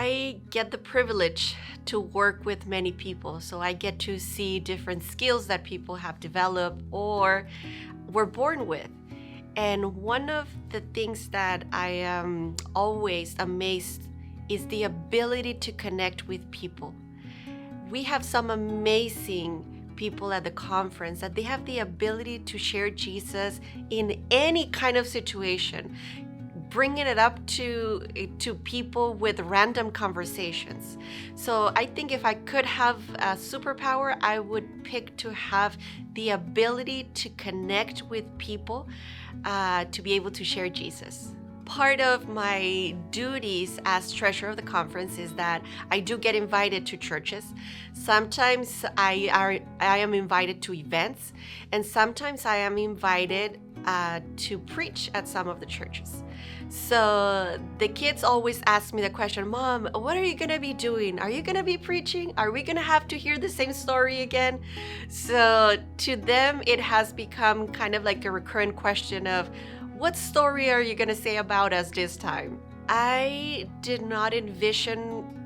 I get the privilege to work with many people. So I get to see different skills that people have developed or were born with. And one of the things that I am always amazed is the ability to connect with people. We have some amazing people at the conference that they have the ability to share Jesus in any kind of situation, bringing it up to people with random conversations. So I think if I could have a superpower, I would pick to have the ability to connect with people, to be able to share Jesus. Part of my duties as treasurer of the conference is that I do get invited to churches. Sometimes I am invited to events, and sometimes I am invited to preach at some of the churches. So the kids always ask me the question, Mom, what are you going to be doing? Are you going to be preaching? Are we going to have to hear the same story again? So to them, it has become kind of like a recurrent question of, what story are you going to say about us this time? I did not envision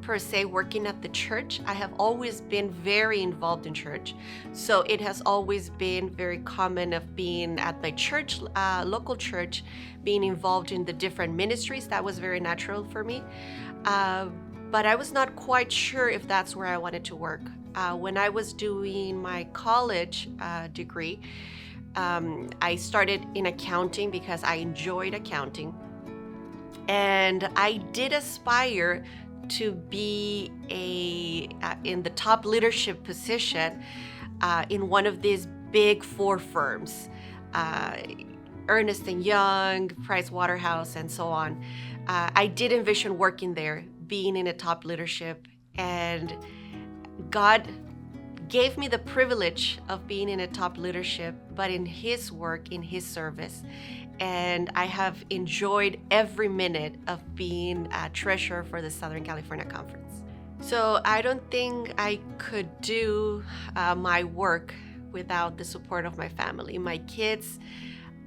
per se working at the church. I have always been very involved in church. So it has always been very common of being at my church, local church, being involved in the different ministries. That was very natural for me. But I was not quite sure if that's where I wanted to work. When I was doing my college degree, I started in accounting because I enjoyed accounting. And I did aspire to be in the top leadership position in one of these big four firms, Ernst & Young, Price Waterhouse, and so on. I did envision working there, being in a top leadership, and God gave me the privilege of being in a top leadership, but in His work, in His service. And I have enjoyed every minute of being a treasurer for the Southern California Conference. So I don't think I could do my work without the support of my family. My kids,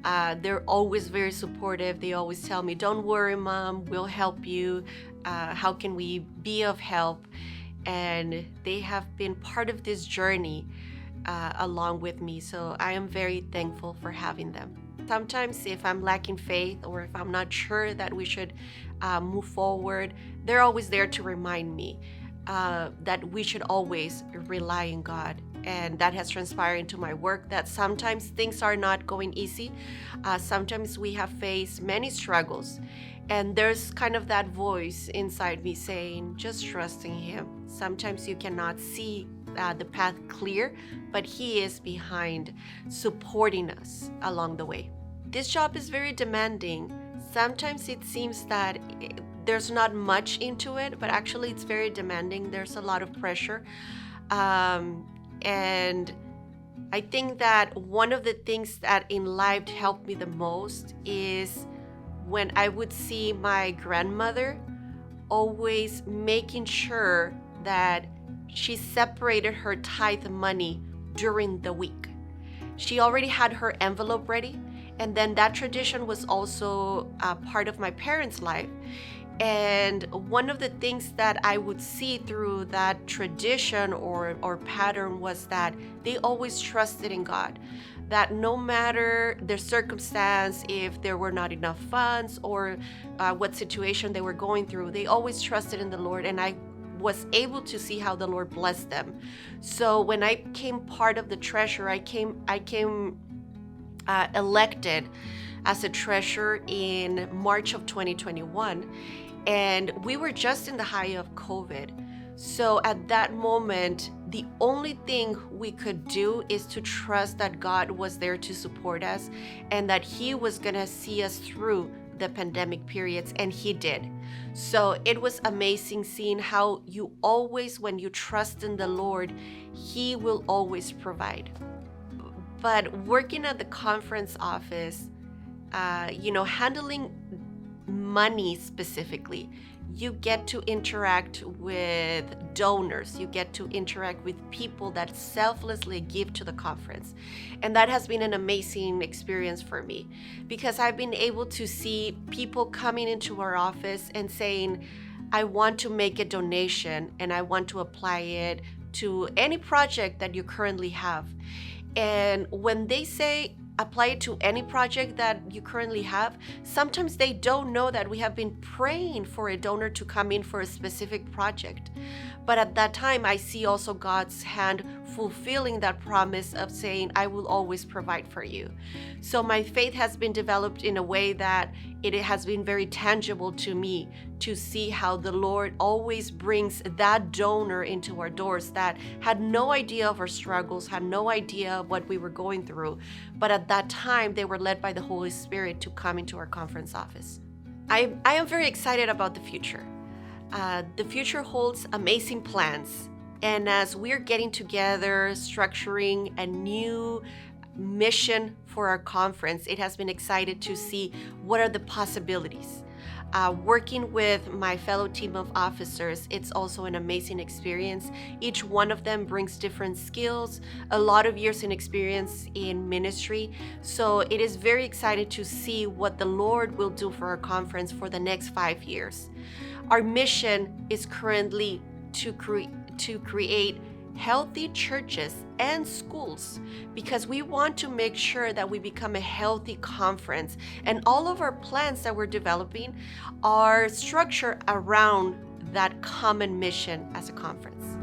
they're always very supportive. They always tell me, don't worry, Mom, we'll help you. How can we be of help? And they have been part of this journey along with me. So I am very thankful for having them. Sometimes if I'm lacking faith or if I'm not sure that we should move forward, they're always there to remind me that we should always rely on God. And that has transpired into my work, that sometimes things are not going easy. Sometimes we have faced many struggles. And there's kind of that voice inside me saying, just trust in Him. Sometimes you cannot see the path clear, but He is behind, supporting us along the way. This job is very demanding. Sometimes it seems that there's not much into it, but actually it's very demanding. There's a lot of pressure. And I think that one of the things that in life helped me the most is when I would see my grandmother always making sure that she separated her tithe money during the week. She already had her envelope ready, and then that tradition was also part of my parents' life. And one of the things that I would see through that tradition or pattern was that they always trusted in God. That no matter their circumstance, if there were not enough funds or what situation they were going through, they always trusted in the Lord. And I was able to see how the Lord blessed them. So when I became part of the treasurer, I came elected as a treasurer in March of 2021. And we were just in the height of COVID. So at that moment, the only thing we could do is to trust that God was there to support us and that He was going to see us through the pandemic periods, and He did. So it was amazing seeing how you always, when you trust in the Lord, He will always provide. But working at the conference office, handling money specifically, you get to interact with donors, you get to interact with people that selflessly give to the conference. And that has been an amazing experience for me, because I've been able to see people coming into our office and saying, I want to make a donation and I want to apply it to any project that you currently have. And when they say apply it to any project that you currently have, sometimes they don't know that we have been praying for a donor to come in for a specific project. But at that time, I see also God's hand fulfilling that promise of saying, I will always provide for you. So my faith has been developed in a way that it has been very tangible to me to see how the Lord always brings that donor into our doors that had no idea of our struggles, had no idea of what we were going through. But at that time, they were led by the Holy Spirit to come into our conference office. I am very excited about the future. The future holds amazing plans. And as we're getting together, structuring a new mission for our conference, it has been excited to see what are the possibilities. Working with my fellow team of officers, it's also an amazing experience. Each one of them brings different skills, a lot of years in experience in ministry. So it is very excited to see what the Lord will do for our conference for the next 5 years. Our mission is currently to create healthy churches and schools, because we want to make sure that we become a healthy conference, and all of our plans that we're developing are structured around that common mission as a conference.